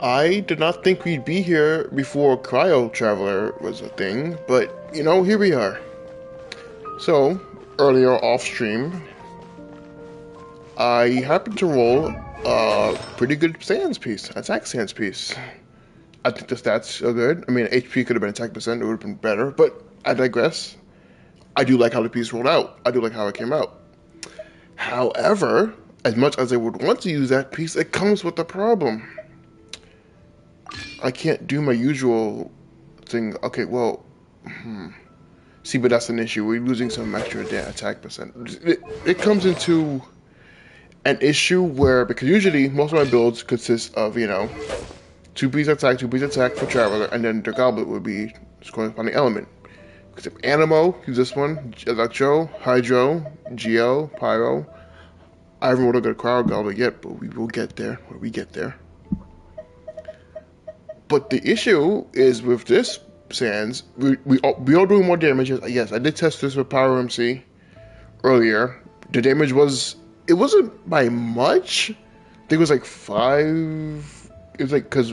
I did not think we'd be here before Cryo Traveler was a thing, but you know, here we are. So, earlier off stream, I happened to roll a pretty good Sans piece, attack Sans piece. I think the stats are good. I mean, HP could have been attack percent, it would have been better, but I digress. I do like how the piece rolled out. I do like how it came out. However, as much as I would want to use that piece, it comes with a problem. I can't do my usual thing. Okay, well, see, but that's an issue. We're losing some extra attack percent. It comes into an issue where, because usually most of my builds consist of, you know, 2-piece attack for Traveler, and then the Goblet would be corresponding element. Because if Animo, use this one, Electro, Hydro, Geo, Pyro. I haven't rolled a good Cryo Goblet yet, but we will get there when we get there. But the issue is with this Sans, we are doing more damage. Yes, I did test this with Power MC earlier. The damage it wasn't by much. I think it was like 5. It was like, because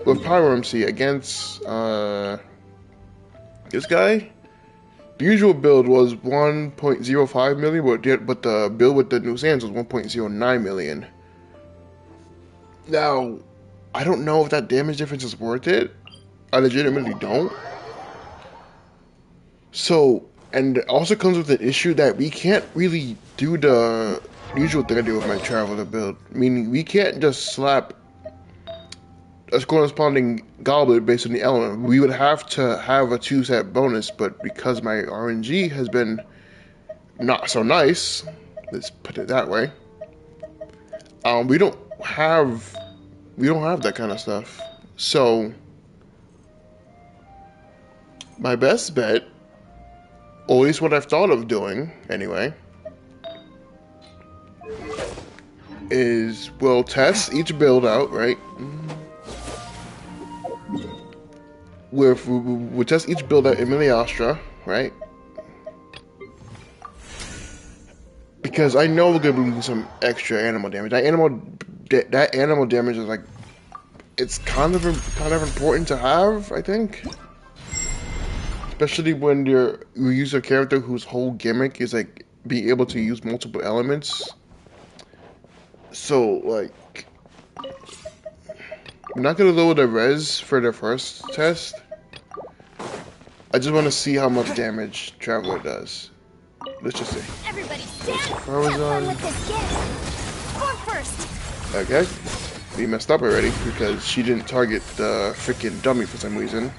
with Power MC against this guy, the usual build was 1.05 million, but the build with the new Sans was 1.09 million. Now, I don't know if that damage difference is worth it. I legitimately don't. So, and it also comes with an issue that we can't really do the usual thing I do with my Traveler build. Meaning, we can't just slap a corresponding Goblet based on the element. We would have to have a 2-set bonus, but because my RNG has been not so nice, let's put it that way, we don't have that kind of stuff. So my best bet, or at least what I've thought of doing anyway, is we'll test each build out, right? We'll test each build out in Miliastra, right? Because I know we're gonna be losing some extra animal damage. That animal damage is like, it's kind of important to have, I think. Especially when you use a character whose whole gimmick is like being able to use multiple elements. So like, I'm not gonna lower the res for the first test. I just want to see how much damage Traveler does. Let's just see. Everybody stand. Farmazon. First. Okay. We messed up already because she didn't target the freaking dummy for some reason.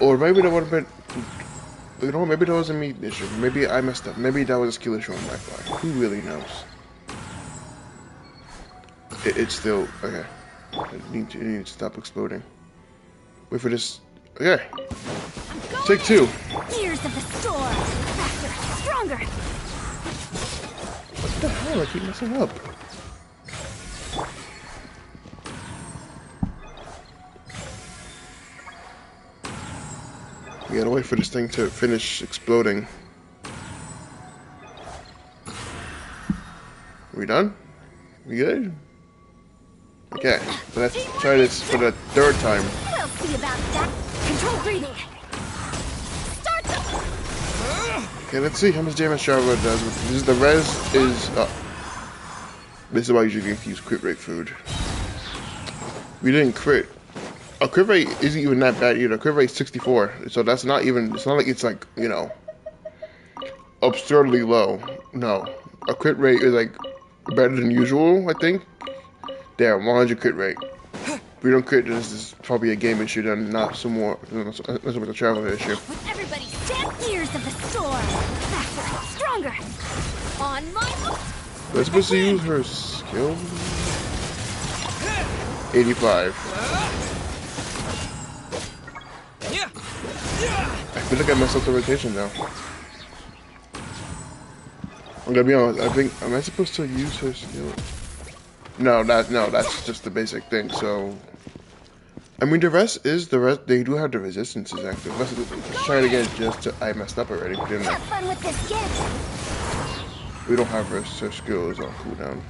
Or maybe that would have been, you know, maybe that was a me issue. Maybe I messed up. Maybe that was a skill issue on my part. Who really knows? It's still okay. It needs to stop exploding. Wait for this. Okay. Take 2. Gears of the storm. Faster, stronger. What the hell? I keep messing up. We gotta wait for this thing to finish exploding. Are we done? We good? Okay, so let's try this for the 3rd time. We'll see about that. Control breathing. Start. Okay, let's see how much damage Traveler does. The res is up. This is why I usually use crit rate food. We didn't crit. A crit rate isn't even that bad either. Crit rate 64, so that's not even. It's not like it's like, you know, absurdly low. No, a crit rate is like better than usual, I think. Damn, 100 crit rate. If we don't crit, this is probably a game issue, then not some more. That's a Traveler issue. Everybody stand. Gears of the storm. Faster, stronger. On my. We're supposed to use her skill. 85. I feel like I messed up the rotation now. I'm gonna be honest, I think, am I supposed to use her skill? No, that's just the basic thing, so. I mean, the rest, they do have the resistances active. Let's try it again I messed up already, didn't I? Have fun with this gift. We don't have her skills on cooldown.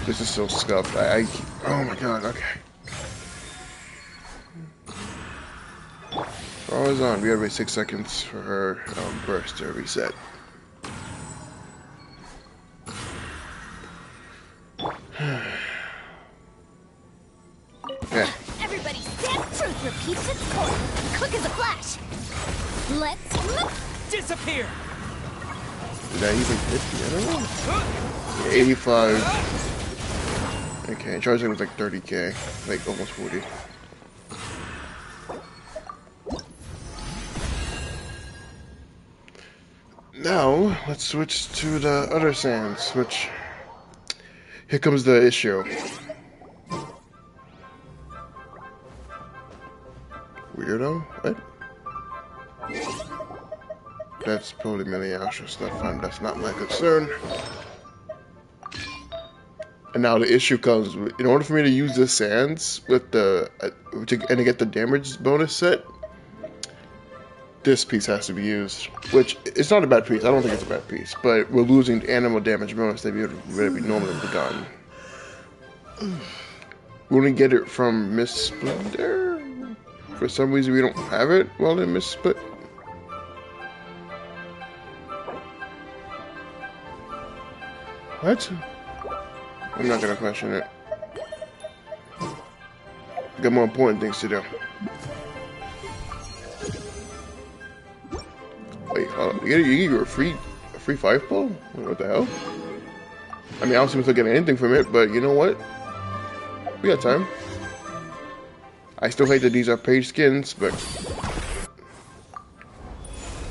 This is so scuffed. Oh my god, okay. Always on. We gotta wait 6 seconds for her burst to reset. Okay. Everybody stand. Truth repeats its course. Quick as a flash. Let's disappear. Did I even hit the other one? Yeah, 85. Okay, charge was like 30k, like almost 40. Now, let's switch to the other sands, which... Here comes the issue. Weirdo? What? That's probably Miliasha stuff, and that's not my concern. And now the issue comes, in order for me to use the sands with the... and to get the damage bonus set, this piece has to be used, which it's not a bad piece. I don't think it's a bad piece, but we're losing the animal damage bonus that we would be normally gotten. We only get it from Miss Splendor. For some reason, we don't have it while in Miss Split. What? I'm not gonna question it. I got more important things to do. Wait, you get a free 5 ball? What the hell? I mean, I don't seem to get anything from it, but you know what? We got time. I still hate that these are paid skins, but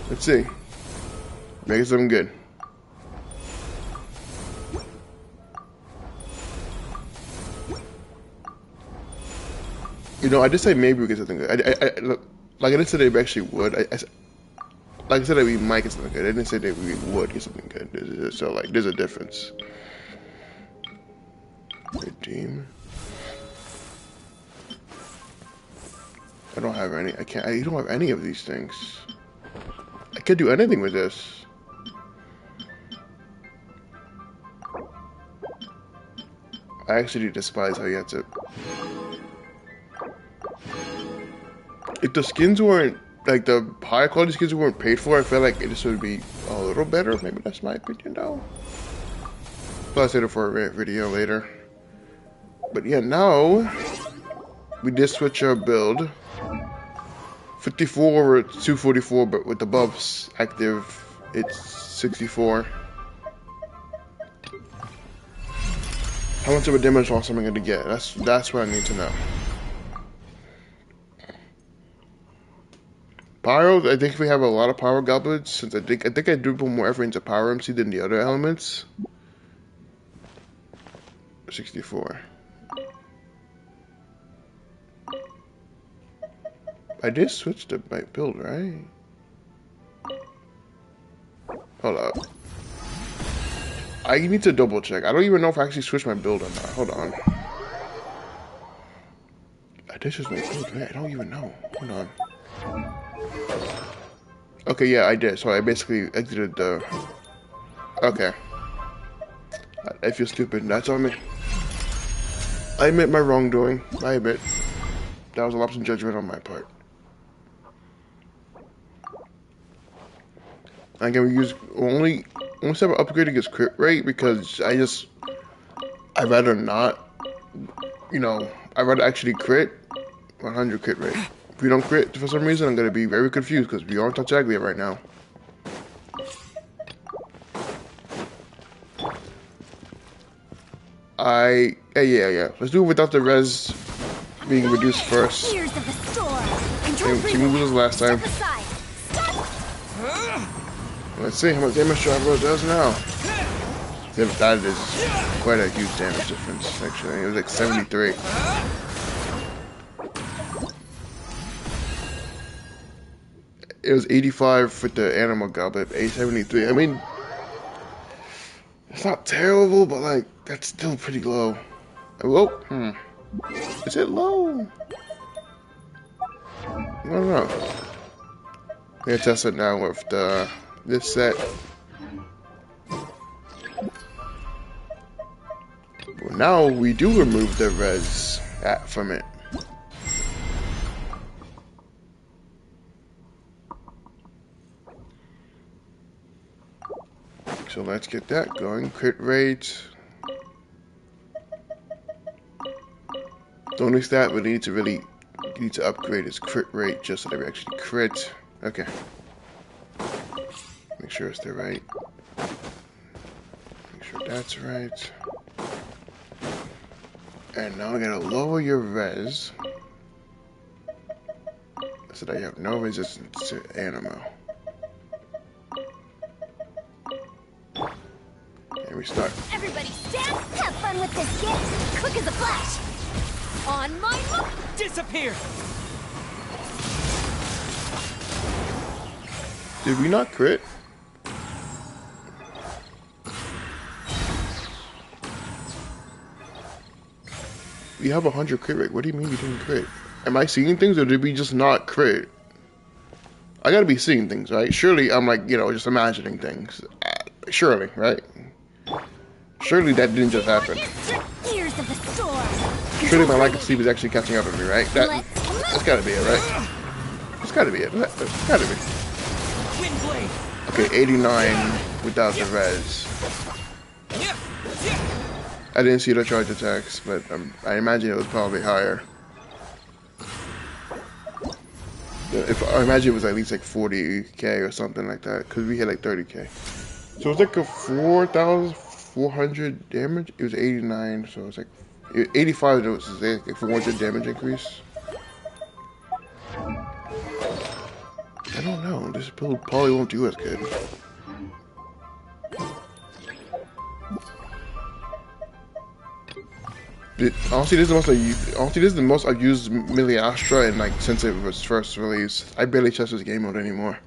let's see. Make something good. You know, I just say maybe we get something good. Look, like I didn't say that we actually would. Like I said that we might get something good. I didn't say that we would get something good. So like, there's a difference. Redeem. I don't have any. I don't have any of these things. I can't do anything with this. I actually despise how you have to. If the skins weren't, like the high quality skins weren't paid for, I feel like this would be a little better. Maybe that's my opinion though. Plus, I'll say it for a video later. But yeah, now we did switch our build. 54 or 244, but with the buffs active, it's 64. How much of a damage loss am I going to get? That's what I need to know. Pyro, I think we have a lot of power goblets, since I think I do put more effort into Power MC than the other elements. 64. I did switch to my build, right? Hold up. I need to double check. I don't even know if I actually switched my build or not. Hold on. I did switch my build, right? I don't even know. Hold on. Okay, yeah, I did. So I basically exited the... Okay. I feel stupid. That's on me. I admit my wrongdoing. I admit. That was a lapse in judgment on my part. Again, we use only step of upgrading is crit rate because I'd rather not, you know, I'd rather actually crit 100 crit rate. If we don't crit for some reason, I'm going to be very confused because we aren't touch Aglia right now. Yeah. Let's do it without the res being reduced first. Ears of the storm. Team loses last time. Let's see how much damage Traveler does now. That is quite a huge damage difference, actually. It was like 73. It was 85 with the Animal Goblet, 873. I mean, it's not terrible, but like, that's still pretty low. Whoa, Is it low? I don't know. I'm gonna test it now with this set. Now we do remove the res from it. So let's get that going. Crit rate. The only stat we need to upgrade is crit rate, just so that we actually crit. Okay. Make sure it's the right. Make sure that's right. And now we gotta lower your res so that you have no resistance to Anemo. And we start. Everybody stand! Have fun with this gift! Quick as a flash! On my mark! Disappear! Did we not crit? We have 100 crit rate. What do you mean we didn't crit? Am I seeing things or did we just not crit? I gotta be seeing things, right? Surely I'm like, just imagining things. Surely, right? Surely that didn't just happen. Ears of the storm. Surely my lack of sleep is actually catching up with me, right? That's gotta be it, right? That's gotta be it. That's gotta be. Okay, 89 without the res. I didn't see the charge attacks, but I imagine it was probably higher. I imagine it was at least like 40k or something like that, because we hit like 30k. So it was like a 4,400 damage. It was 89, so it's like 85. It was like a 400 damage increase. I don't know. This build probably won't do as good. Honestly, this is the most I've used Melee Astra and like since it was first released. I barely touch this game mode anymore.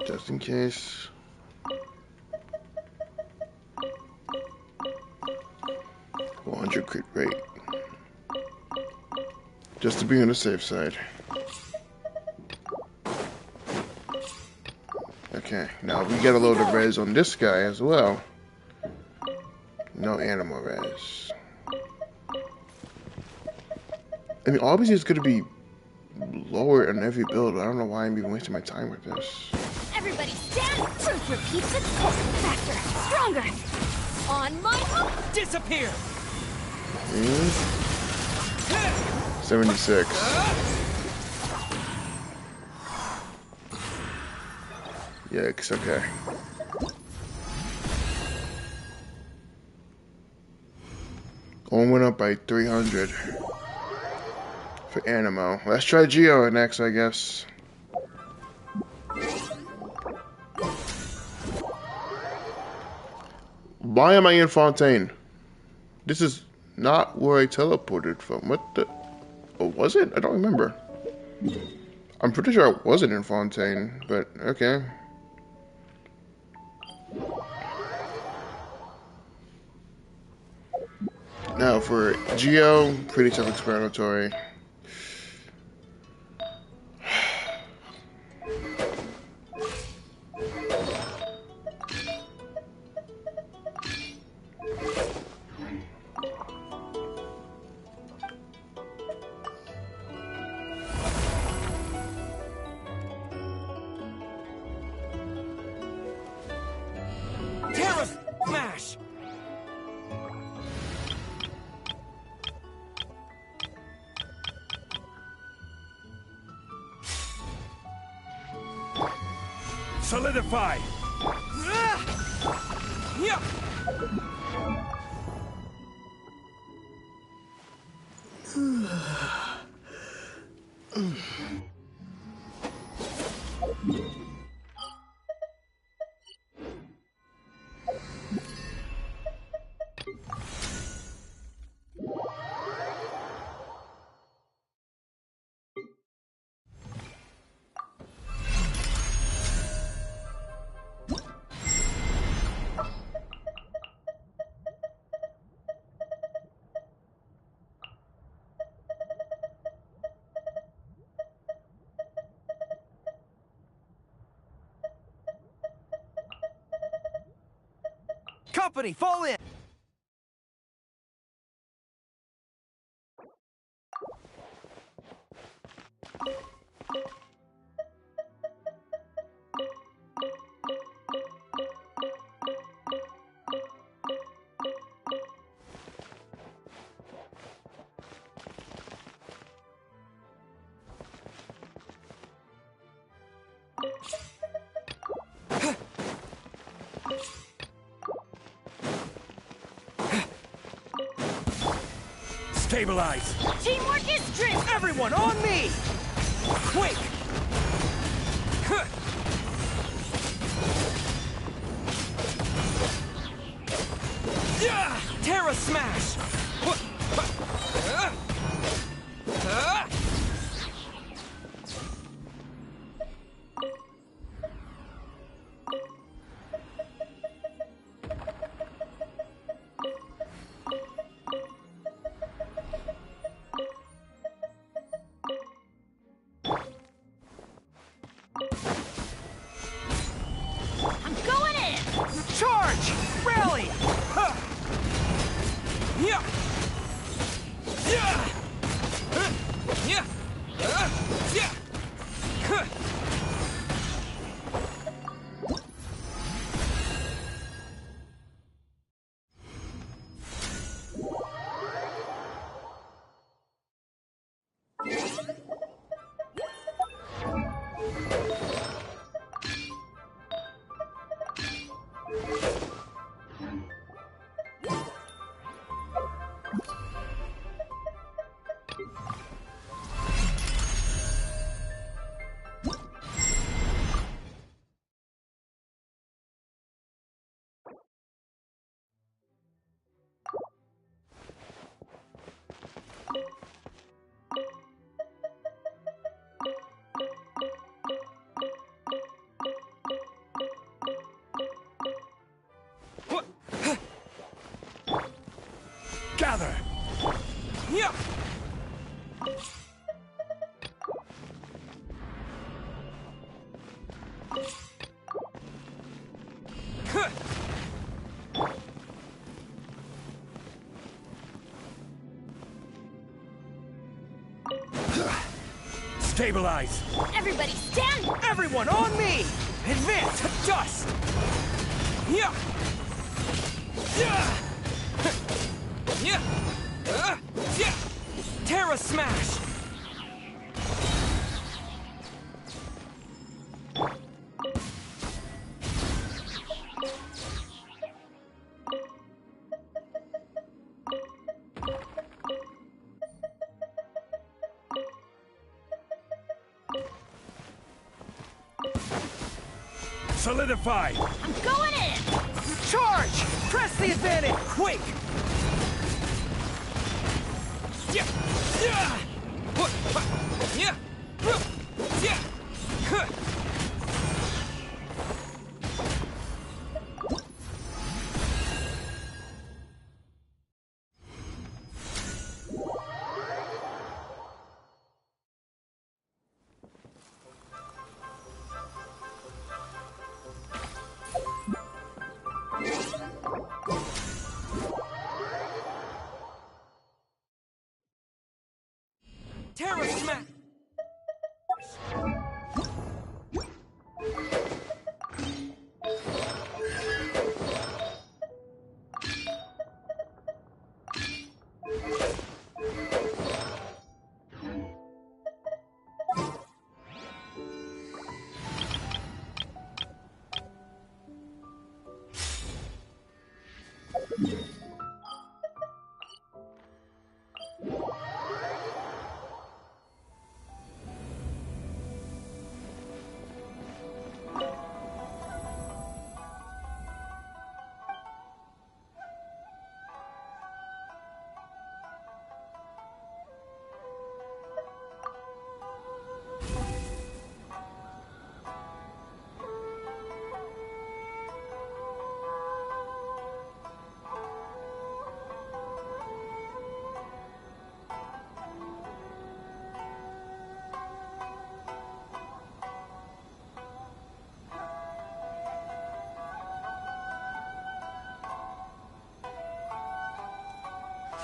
Just in case. $100 crit rate. Just to be on the safe side. Okay, now we gotta load the res on this guy as well. No Anemo res. I mean, obviously it's gonna be lower on every build, but I don't know why I'm even wasting my time with this. Everybody stand! Truth repeats itself. Faster, stronger. On my mark! Disappear! 76. Yikes, okay. One went up by 300 for Anemo. Let's try Geo next, I guess. Why am I in Fontaine? This is not where I teleported from. What the? Oh, was it? I don't remember. I'm pretty sure I wasn't in Fontaine, but okay. Now for Geo, pretty self-explanatory. Terra Smash! Solidify! Yeah. Company, fall in! Stabilize! Teamwork is strength! Everyone on me! Quick! Terra Smash! I'm going in! Charge! Rally! Yeah! Yeah! Yeah! Yeah! Gather! Yeah! Stabilize! Everybody stand! Everyone on me! Advance! Dust! Yeah! Yeah! Yeah! Yeah! Terra Smash! Solidify! I'm going in! Charge! Press the advantage! Quick! Yeah! Yeah! Yeah! Yeah! Terra Smash!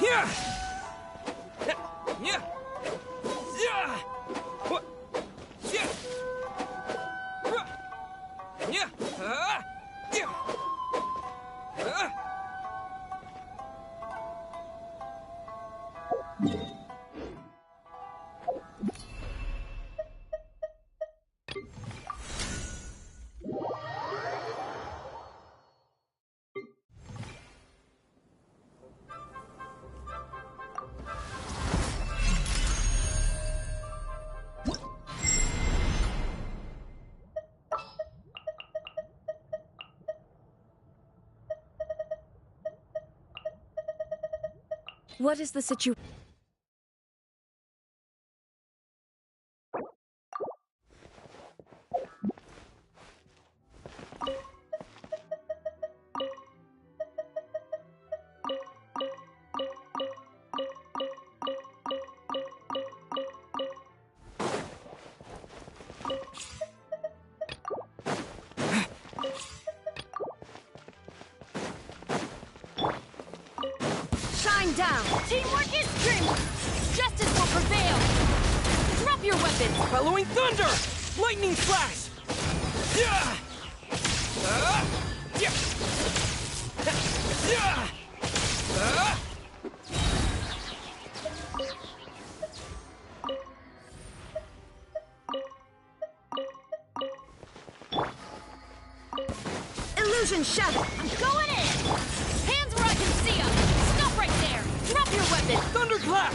Yeah! Yeah! Yeah! What? Yeah! Yeah! Yeah! What is the situation? Shine down! Teamwork is dreamwork! Justice will prevail! Drop your weapons! Bellowing thunder! Lightning flash! Yeah! Yeah! Yeah! Illusion shadow! I'm going in! Hands where I can see them! Stop right there! Drop your weapon! Thunderclap!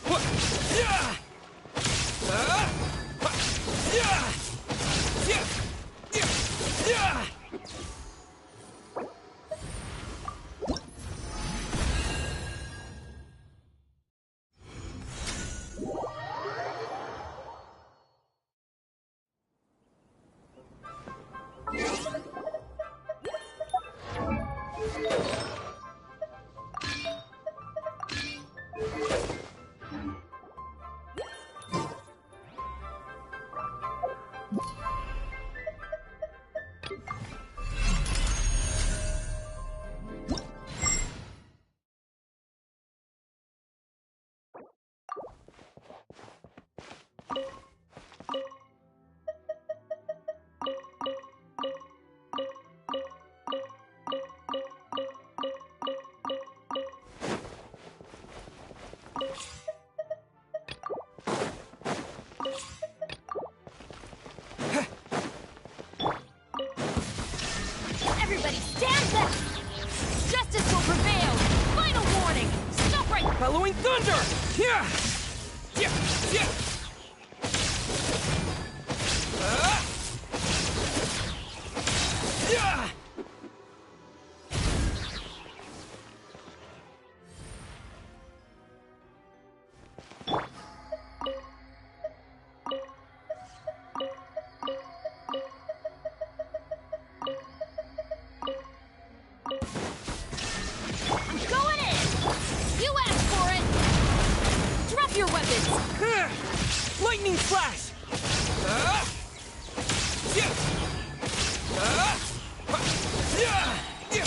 What? Yeah! Yeah! Yeah! Yeah! Yeah! Everybody stand back! Justice will prevail! Final warning! Stop right... Bellowing thunder! Yeah! Yeah! Yeah! Yeah! I'm going in! You asked for it! Drop your weapons! Lightning flash! Yeah! Yeah! Yeah!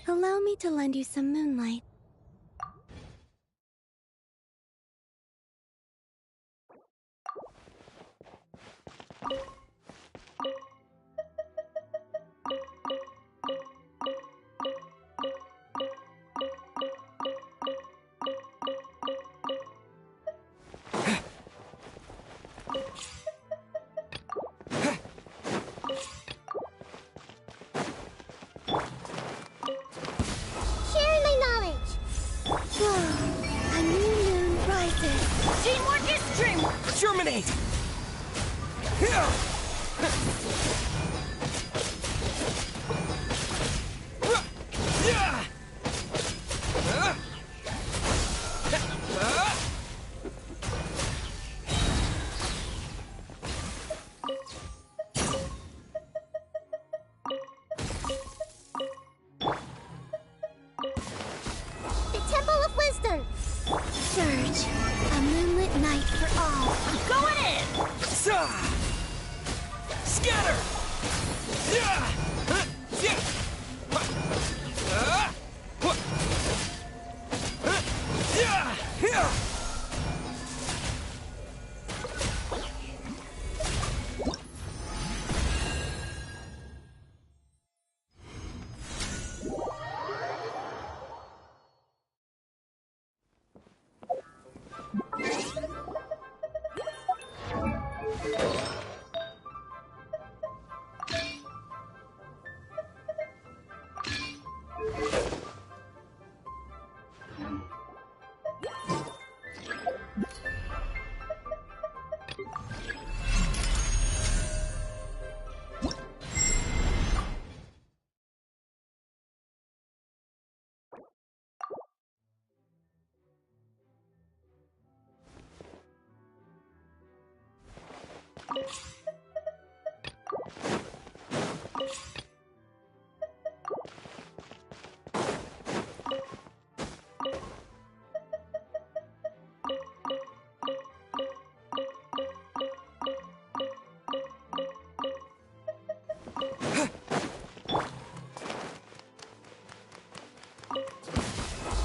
Allow me to lend you some moonlight. Share my knowledge. Whoa, a new moon rises. Teamwork is dreamwork! Germinate! Yeah! Yeah! The Temple of Wisdom. Surge, a moonlit night for all. I'm going in! Scatter! Yeah! Yeah! Yeah! Yeah!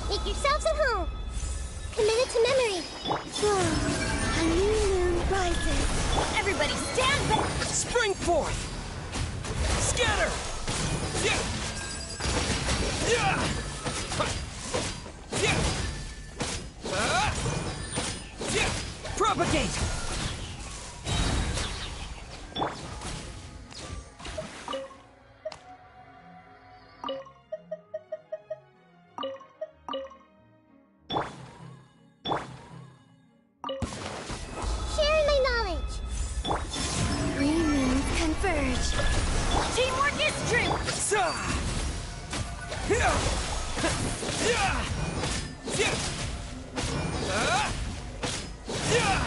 Make yourselves at home. Committed to memory. Whoa, a new moon rises. Everybody stand back! Spring forth! Scatter! Yeah! Yeah! Yeah! Yeah! Propagate! Share my knowledge. Three moons converge. Teamwork is dreamwork! Yeah! Yeah! Yeah! Yeah!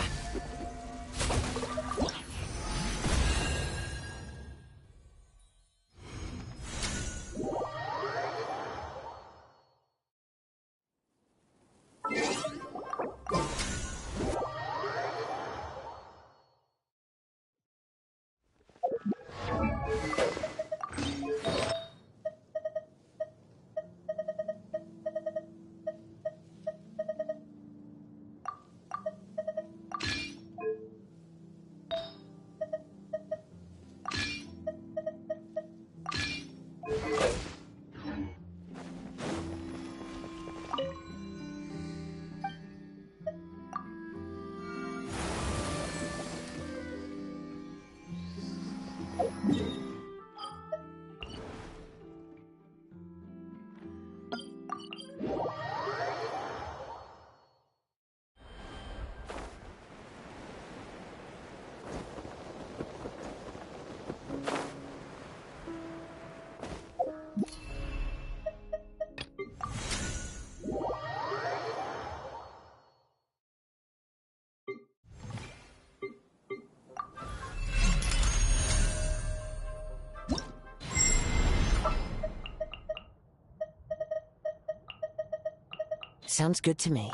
Sounds good to me.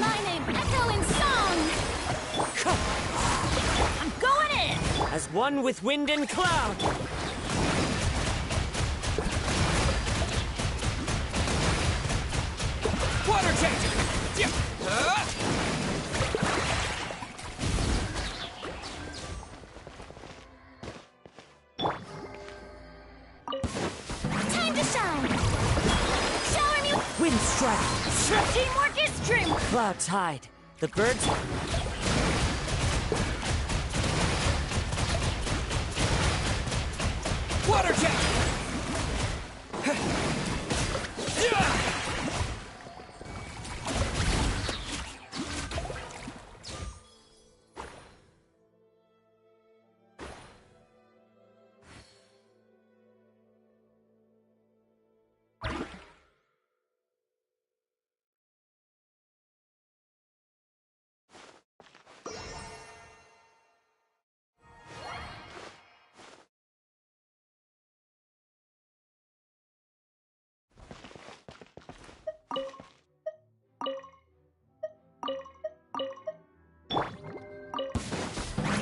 my name echo in song! I'm going in! As one with wind and cloud. Water jet! Time to shine! Shower me! Wind strike! Teamwork is strength! Clouds hide. The birds... Water jet!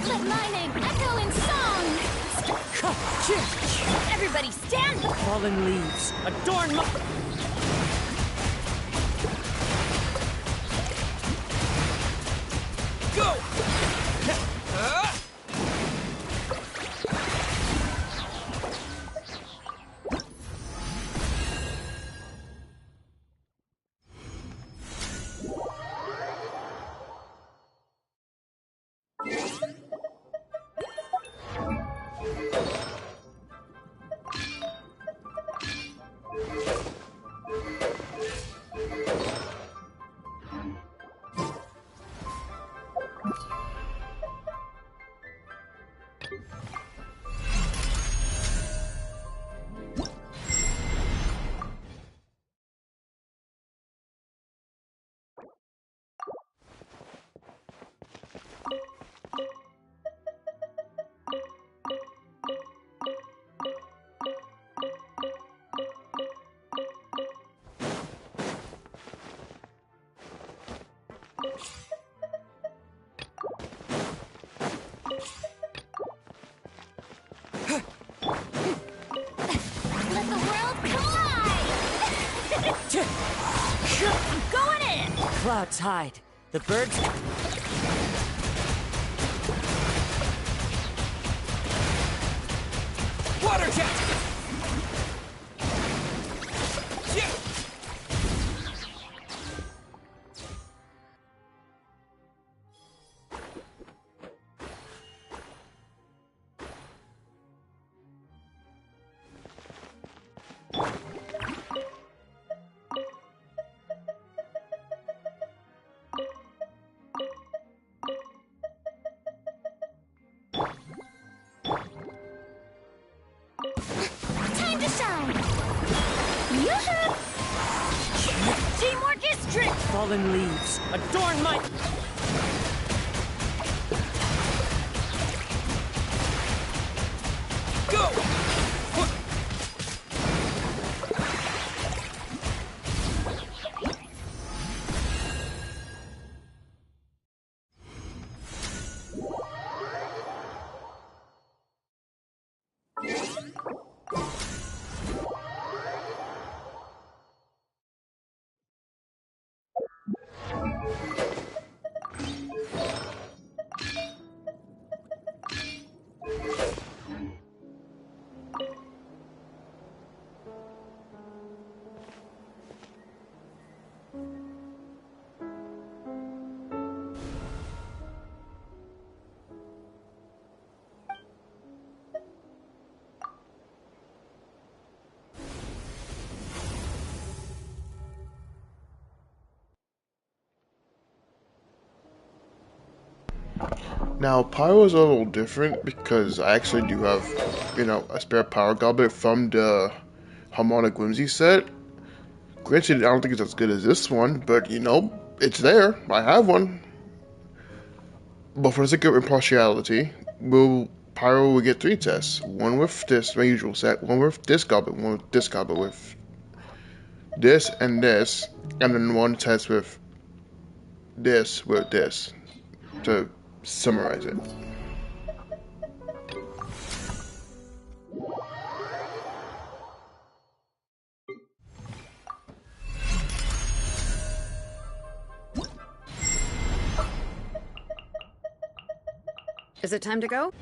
Let my name echo in song! Everybody stand! Fallen leaves adorn my... Go! Let the world collide! I'm going in! Clouds hide. The birds... Water jet! Time to shine! Yoo-hoo! Teamwork is strength! Fallen leaves adorn my... Go! Now, Pyro is a little different because I actually do have, a spare Power Goblet from the Harmonic Whimsy set. Granted, I don't think it's as good as this one, but, it's there. I have one. But for the sake of impartiality, Pyro will get 3 tests. One with this, my usual set, one with this goblet, one with this goblet, with this, and then one test with this with this to summarize it. Is it time to go?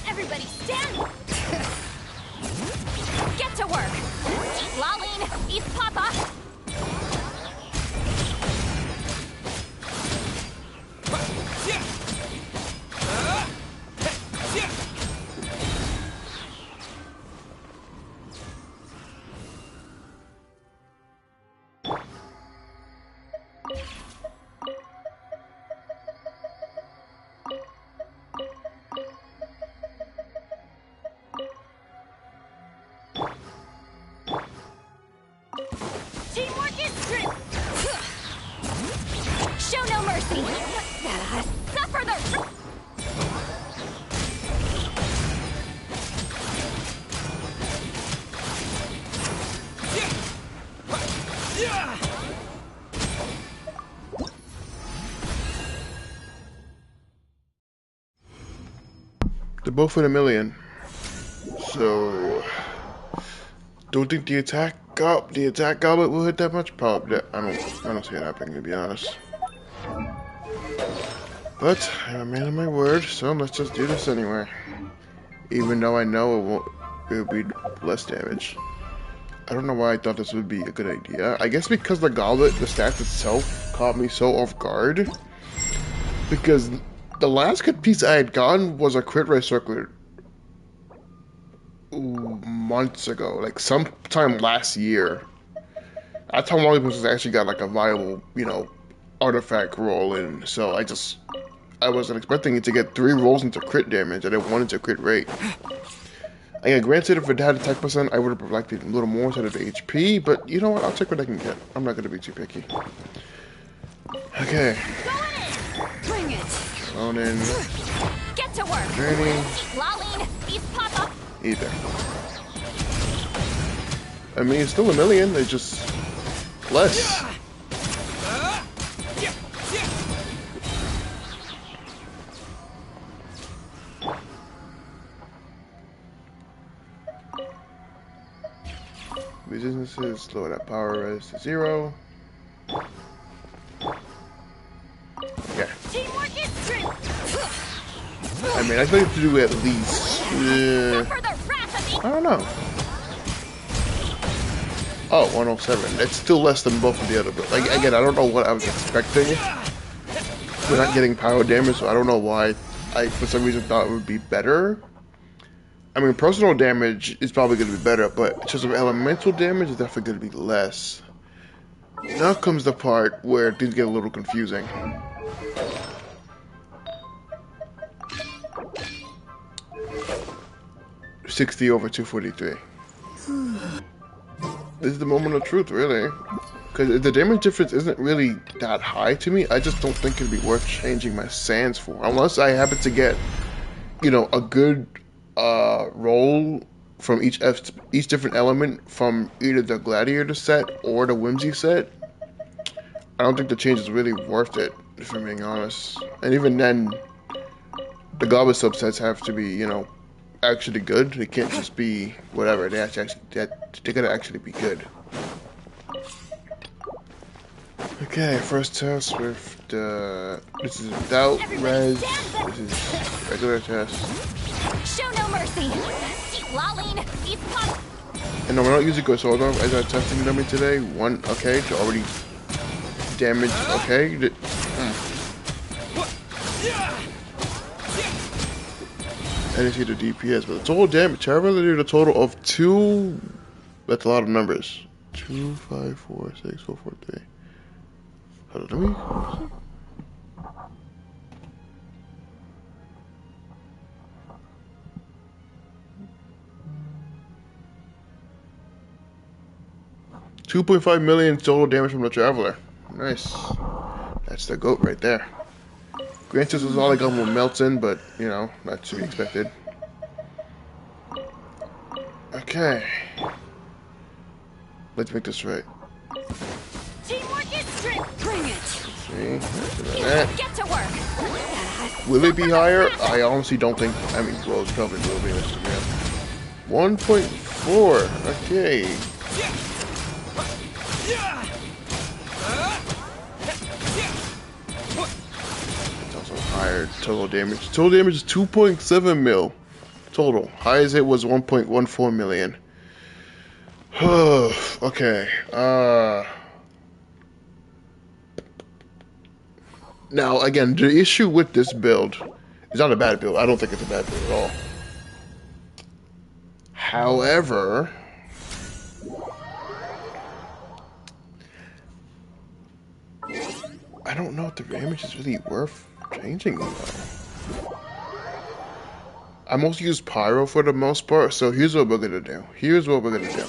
Everybody stand! Get to work! Eat Laline! Eat Papa! Yeah. Yeah. Teamwork is strength! Show no mercy! Suffer the... Yeah. They're both in a million. So don't think the attack goblet will hit that much. Probably. I don't see it happening, to be honest. But I'm a man of my word, so let's just do this anyway. Even though I know it'll be less damage. I don't know why I thought this would be a good idea. I guess because the goblet, the stats itself, caught me so off guard. Because the last good piece I had gotten was a crit rate circular months ago, like sometime last year. That's how long it actually got like a viable, artifact roll in. So I wasn't expecting it to get 3 rolls into crit damage, and it 1 into crit rate. Again, granted, if it had attack percent, I would have liked it a little more instead of HP, but you know what? I'll take what I can get. I'm not going to be too picky. Okay. Bring it! On in. Get to work! Training. Eat Laline! Eat Papa! Either. I mean, it's still a million, it's just less. Yeah. Yeah. Resistances, lower that power res to 0. Yeah. Teamwork is strength! I mean, I think to do at least. Suffer the wrath of the... I don't know. Oh, 107. It's still less than both of the other. But again, I don't know what I was expecting. We're not getting power damage, so I don't know why I, for some reason, thought it would be better. I mean, personal damage is probably going to be better, but in terms of elemental damage, it's definitely going to be less. Now comes the part where things get a little confusing. $60 over $243. This is the moment of truth, really. Because the damage difference isn't really that high to me. I just don't think it'd be worth changing my sands for. Unless I happen to get, a good roll from each different element from either the Gladiator set or the Whimsy set. I don't think the change is really worth it, if I'm being honest. And even then, the Goblet subsets have to be, actually good. They can't just be whatever. They gotta actually be good. Okay, first test with the. This is without res. This is regular test. Show no mercy! Eat Laline! Eat Papa! And no, we're not using Gosoldo as our testing dummy today. 1, okay, to already damage. Okay. I didn't see the DPS, but the total damage. I rather do the total of 2. That's a lot of numbers. 2, 5, 4, 6, 4, 4, 3. Hold on, let me. 2.5 million total damage from the Traveler. Nice. That's the GOAT right there. Granted, this was all like almost melts in, but you know, not to be expected. Okay. Let's make this right. Teamwork is strength. Bring it. See? That. Get to work. Will it be higher? I honestly don't think. I mean, well, it probably will be. 1.4. Okay. It's also higher total damage. Total damage is 2.7 mil. Total. Highest it was 1.14 million. Okay. Now, again, the issue with this build is not a bad build. I don't think it's a bad build at all. However, I don't know if the damage is really worth changing, though. I mostly use Pyro for the most part, so here's what we're gonna do. Here's what we're gonna do.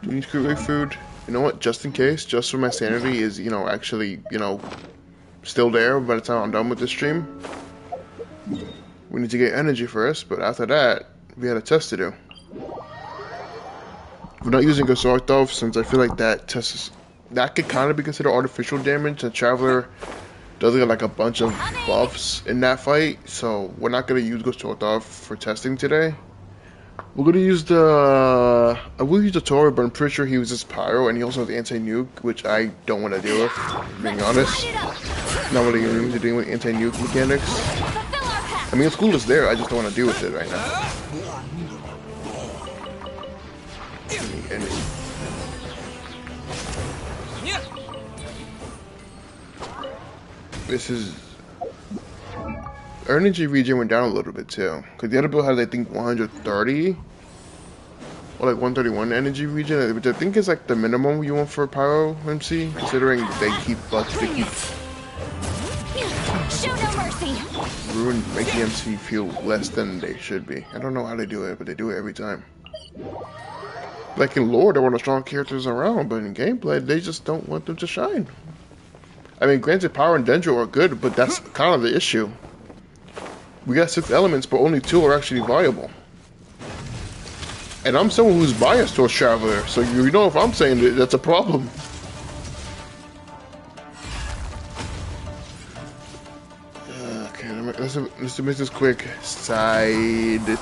Do you need to create food? You know what? Just in case, just for my sanity is, you know, actually, you know, still there by the time I'm done with this stream. We need to get energy first, but after that, we had a test to do. We're not using Gosartov since I feel like that test is, that could kind of be considered artificial damage. The Traveler does get like a bunch of buffs in that fight, so we're not gonna use Gosartov for testing today. We're gonna use the I will use the Tori, but I'm pretty sure he uses Pyro and he also has anti-nuke, which I don't want to deal with, being honest. Not really into dealing with anti-nuke mechanics. I mean, it's cool it's there, I just don't want to deal with it right now. This is... Our energy regen went down a little bit too, because the other build had I think 130 or like 131 energy regen, which I think is like the minimum you want for Pyro MC, considering they keep Show no mercy. making MC feel less than they should be. I don't know how they do it, but they do it every time. Like in lore, they're one of the strong characters around, but in gameplay, they just don't want them to shine. I mean, granted, Power and Dendro are good, but that's kind of the issue. We got 6 elements, but only 2 are actually viable. And I'm someone who's biased towards Traveler, so you know if I'm saying that, that's a problem. Okay, let's make this quick. Side.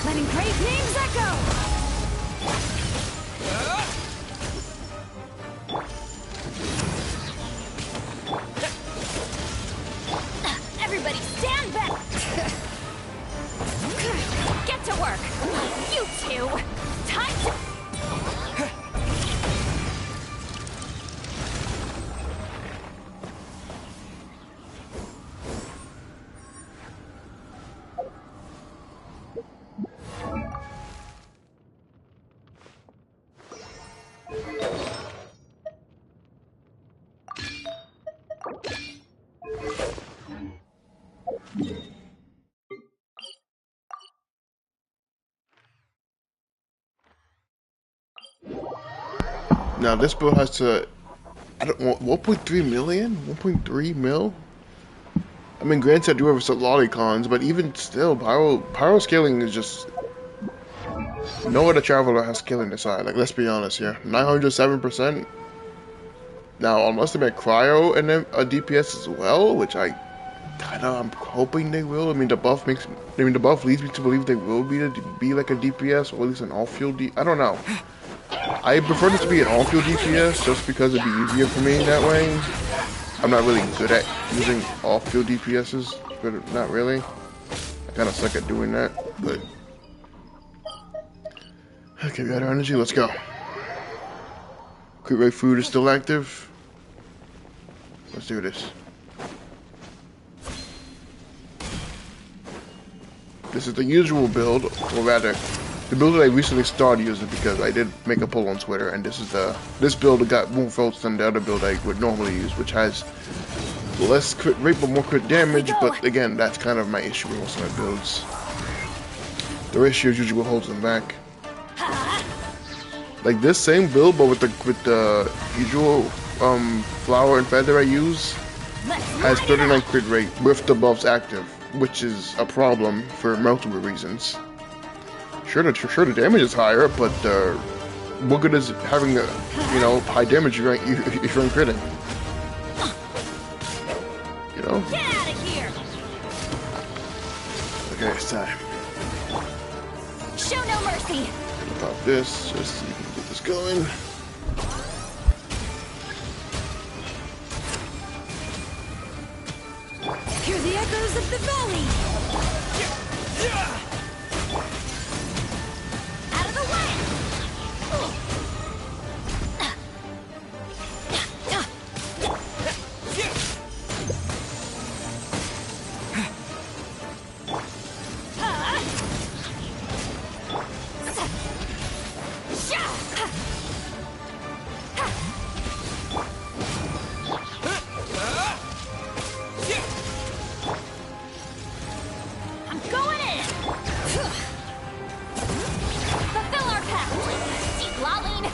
Letting great names echo. Everybody stand back. Get to work. You two. Time to... Now this build has to, I don't want 1.3 million, 1.3 mil. I mean, granted, I do have some lollicons, but even still, pyro scaling is just no other Traveler has scaling this high. Like, let's be honest here, 907%. Now, unless they make cryo and then a DPS as well, which I'm hoping they will. I mean, the buff leads me to believe they will be like a DPS, or at least an all-field I don't know. I prefer this to be an all-field DPS just because it'd be easier for me that way. I'm not really good at using all-field DPSs, but not really. I kind of suck at doing that, but... Okay, we got our energy, let's go. Crit rate food is still active. Let's do this. This is the usual build, or rather, the build that I recently started using because I did make a poll on Twitter, and this build got more votes than the other build I would normally use, which has less crit rate but more crit damage. But again, that's kind of my issue with most of my builds. The ratio is usually what holds them back. Like this same build, but with the usual flower and feather I use, has 39 crit rate with the buffs active, which is a problem for multiple reasons. Sure, the damage is higher, but what good is having a high damage if you're critting? You know? Get out of here! Okay, it's time. Show no mercy! Pop this, just so you can get this going. Hear the echoes of the valley! Out of the way! I'm going in! Fulfill our pact! Deep Laline,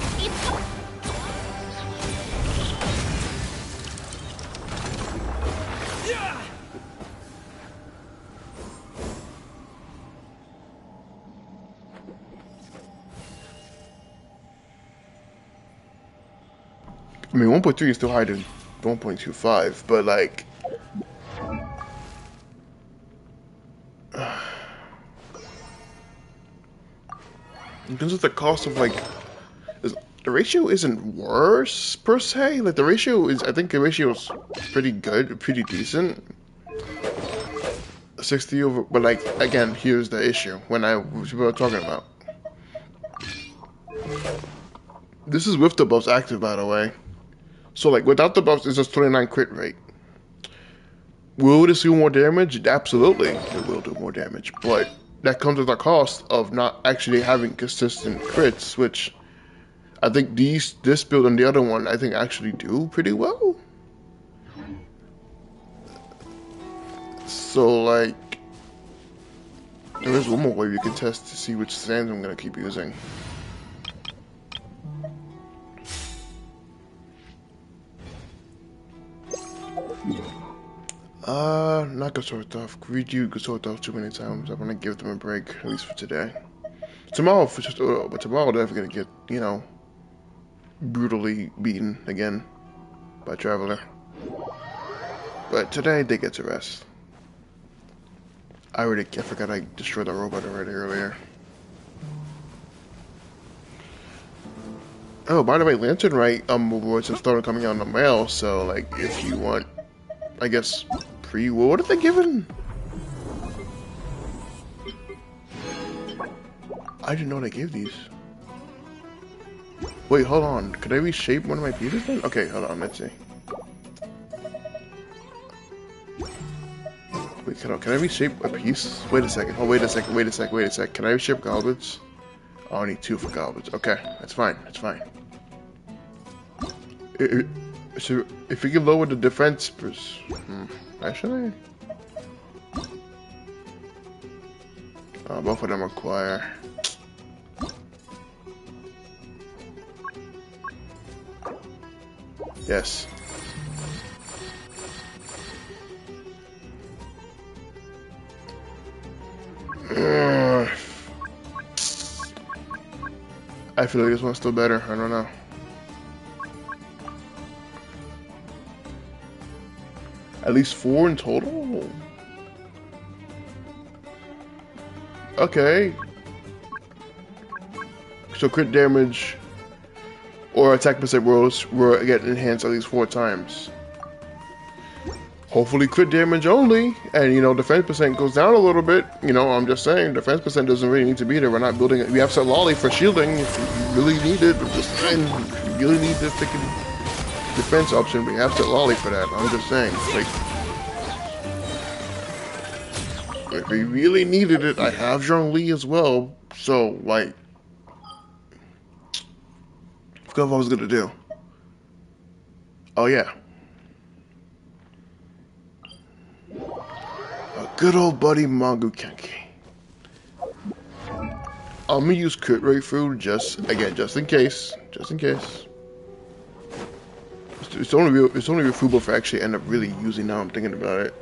I mean, 1.3 is still higher than 1.25, but like... in terms of the cost of like... the ratio isn't worse, per se. Like, the ratio is... I think the ratio is pretty good, pretty decent. 60 over... But like, again, here's the issue when we were talking about. This is with the buffs active, by the way. So, like, without the buffs, it's just 29 crit rate. Will this do more damage? Absolutely, it will do more damage. But that comes at the cost of not actually having consistent crits, which I think this build and the other one, I think, actually do pretty well. So, like, there is one more way you can test to see which sands I'm going to keep using. Not Gosortov. Redo Gosortov too many times. I'm gonna give them a break, at least for today. Tomorrow, but tomorrow they're gonna get, brutally beaten again by Traveler. But today they get to rest. I forgot I destroyed the robot already earlier. Oh, by the way, Lantern Rite rewards have started coming out in the mail, so like if you want, I guess, what are they giving? I didn't know they gave these. Wait, hold on. Could I reshape one of my pieces then? Okay, hold on, let's see. Wait, can I reshape a piece? Wait a second. Oh, wait a second. Can I reshape goblets? Oh, I need 2 for goblets. Okay, that's fine. That's fine. So if we can lower the defense, actually, both of them require. Yes. I feel like this one's still better. I don't know. At least 4 in total? Okay. So crit damage or attack percent rolls were get enhanced at least 4 times. Hopefully crit damage only, and you know, defense percent goes down a little bit. You know, I'm just saying, defense percent doesn't really need to be there. We're not building it. We have Lolly for shielding if you really need it. I'm just saying, if you really need the freaking defense option, we have Lolly for that. I'm just saying, like, if we really needed it, I have Zhongli as well. So, like, I forgot what I was gonna do. Oh yeah. Good old buddy Mongu Kenki. I'm gonna use crit rate food just in case. It's only refutable if I actually end up really using now I'm thinking about it.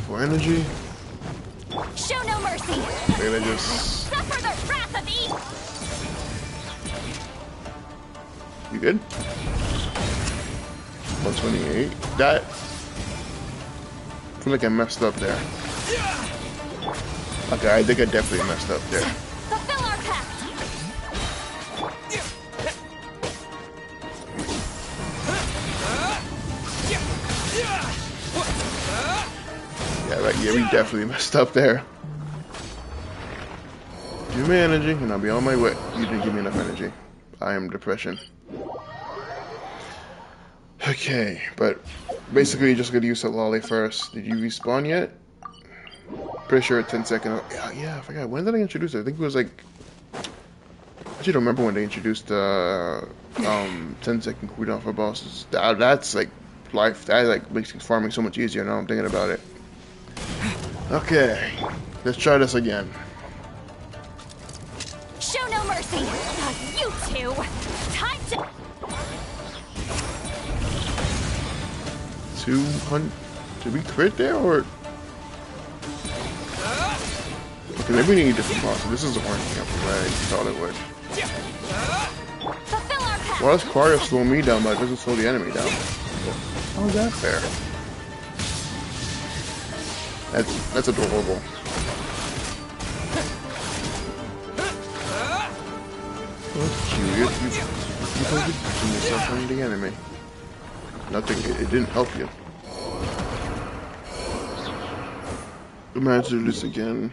For energy. Show no mercy. Maybe I just Suffer the wrath of evil. You good? 128. That. I feel like I messed up there. Okay, I think I definitely messed up there. Fulfill our pact. Yeah, right. Yeah, we definitely messed up there. Give me energy, and I'll be on my way. You didn't give me enough energy. I am depression. Okay, but basically you're just gonna use Lolly first. Did you respawn yet? Pretty sure 10 seconds. Yeah, I forgot. When did I introduce it? I think it was like. I actually don't remember when they introduced 10-second cooldown for bosses. That's like life. That like makes farming so much easier now I'm thinking about it. Okay, let's try this again. Show no mercy. You two. Time to. 200. Did we crit there or? Okay, maybe we need a different boss. This isn't working out the way I thought it would. Fulfill our pact. Why does Quario slow me down, but it doesn't slow the enemy down? How is that fair? That's adorable. That's cute. You can do yourself from the enemy. Nothing. It didn't help you. Imagine this again.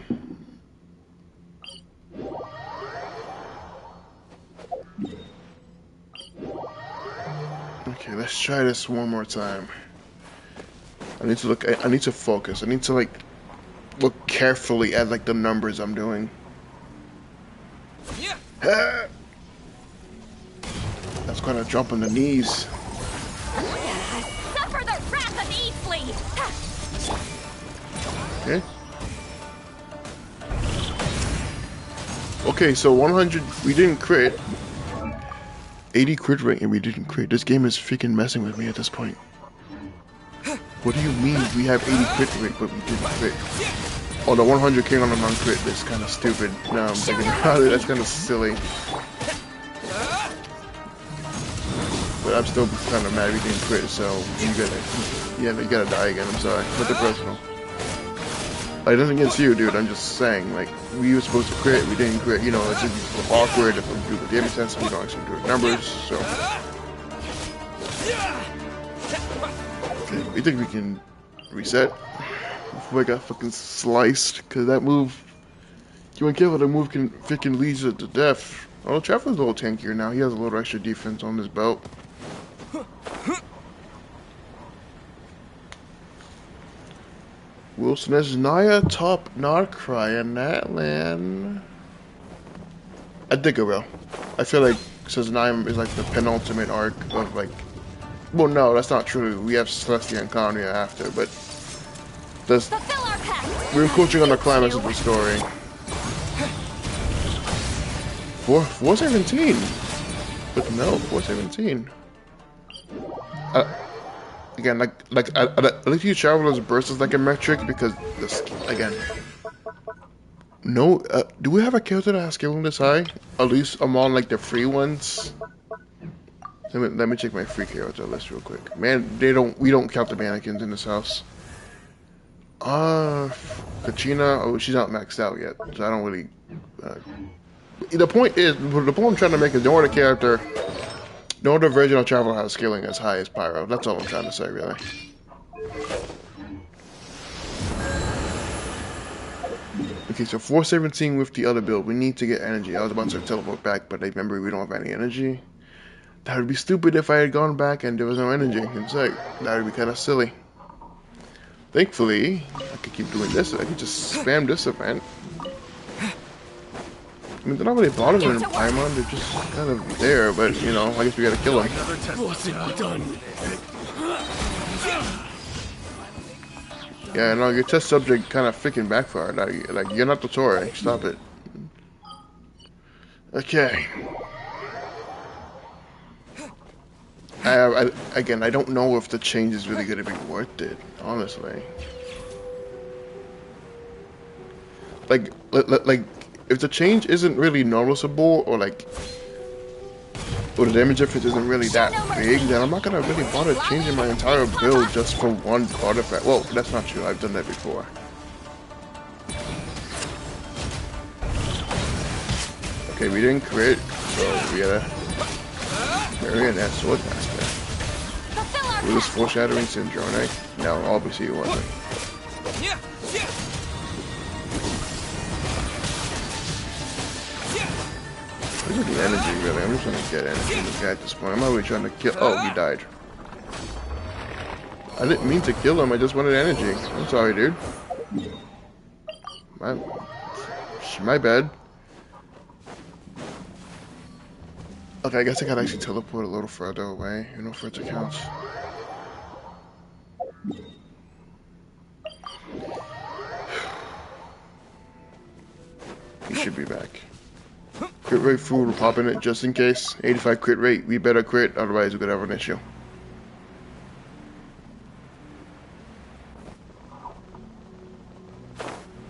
Okay, let's try this one more time. I need to look. I need to focus. I need to like look carefully at like the numbers I'm doing. Ah! That's gonna jump on the knees. Suffer the wrath of Eastleigh. Okay. Okay, so 100. We didn't crit. 80 crit rate and we didn't crit. This game is freaking messing with me at this point. What do you mean we have 80 crit rate but we didn't crit? Oh, the 100 came on a non-crit. That's kind of stupid. Now I'm thinking about it. That's kind of silly. But I'm still kind of mad we didn't crit, so you gotta die again. I'm sorry. Nothing personal. Like, it doesn't against you, dude. I'm just saying, like, we were supposed to crit, we didn't crit. You know, it's just awkward if we do the damage sense, we don't actually do the numbers, so. Okay, we think we can reset before I got fucking sliced, because that move, you ain't careful, that move can freaking lead you to death. Oh, Traveler's a little tankier now. He has a little extra defense on his belt. Wilson is Naya top Narcry in that land. I think it will. I feel like Seznayam is like the penultimate arc of like. Well, no, that's not true. We have Celestia and Conria after, but that's we're encroaching on the climax of the story. 417. But no, 417. Again, like I like to use Traveler's Burst as like a metric because this again. No, do we have a character that has scaling this high? At least among like the free ones. Let me check my free character list real quick. Man, we don't count the mannequins in this house. Kachina, oh, she's not maxed out yet, so I don't really. The point I'm trying to make is no other character, no other version of Traveler has scaling as high as Pyro. That's all I'm trying to say, really. Okay, so 417 with the other build. We need to get energy. I was about to teleport back, but I remember we don't have any energy. That would be stupid if I had gone back and there was no energy in sight. That would be kind of silly. Thankfully, I could keep doing this. I could just spam this event. I mean, they're not really bothering in Paimon. They're just kind of there, but, you know, I guess we gotta kill them. What's it done? Yeah, no, your test subject kind of freaking backfired. Like, you're not the Toray. Stop it. Okay. Again, I don't know if the change is really going to be worth it, honestly. Like, if the change isn't really noticeable, or the damage difference isn't really that big, then I'm not going to really bother changing my entire build just for one artifact. Well, that's not true. I've done that before. Okay, we didn't crit, so we gotta bury in that sword master. It was foreshadowing syndrome, right? No, obviously it wasn't. Look at the energy, really. I'm just trying to get energy from this guy at this point. I'm not really trying to kill. Oh, he died. I didn't mean to kill him. I just wanted energy. I'm sorry, dude. My bad. Okay, I guess I can actually teleport a little further away. You know, for it to count. He should be back. Crit rate food will pop in it just in case. 85 crit rate. We better crit, otherwise we could have an issue.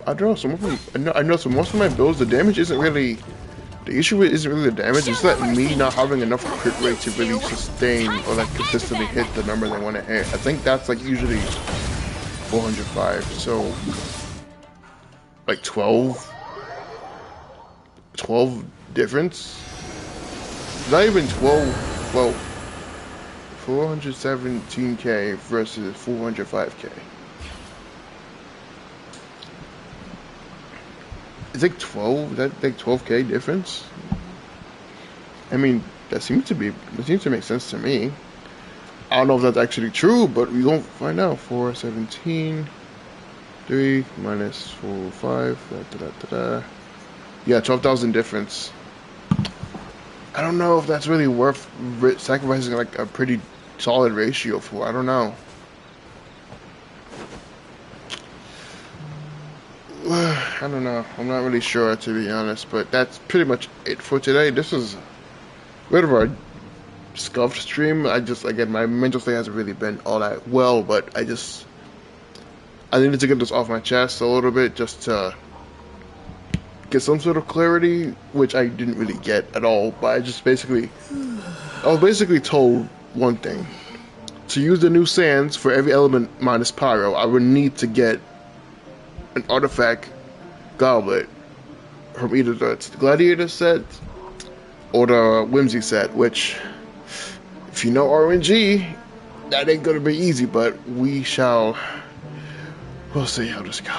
I don't know. Some of them. I know. So most of my builds, the damage isn't really. The issue isn't really the damage. It's that me not having enough crit rate to really sustain or like consistently hit the number they want to hit. I think that's like usually 405. So like 12 difference. Not even 12. Well, 417k versus 405k. It's like 12. That like 12k difference. I mean, that seems to make sense to me. I don't know if that's actually true, but we won't find out. 417, 3 minus 405. Yeah, 12,000 difference. I don't know if that's really worth sacrificing like a pretty solid ratio for. I don't know. I don't know. I'm not really sure, to be honest, but that's pretty much it for today. This is a bit of a scuffed stream. Again, my mental state hasn't really been all that well, but I needed to get this off my chest a little bit just to get some sort of clarity, which I didn't really get at all. But I was basically told one thing: to use the new sands for every element minus pyro, I would need to get an artifact goblet from either the Gladiator set or the Whimsy set, which, if you know RNG, that ain't gonna be easy, but we'll see how this goes.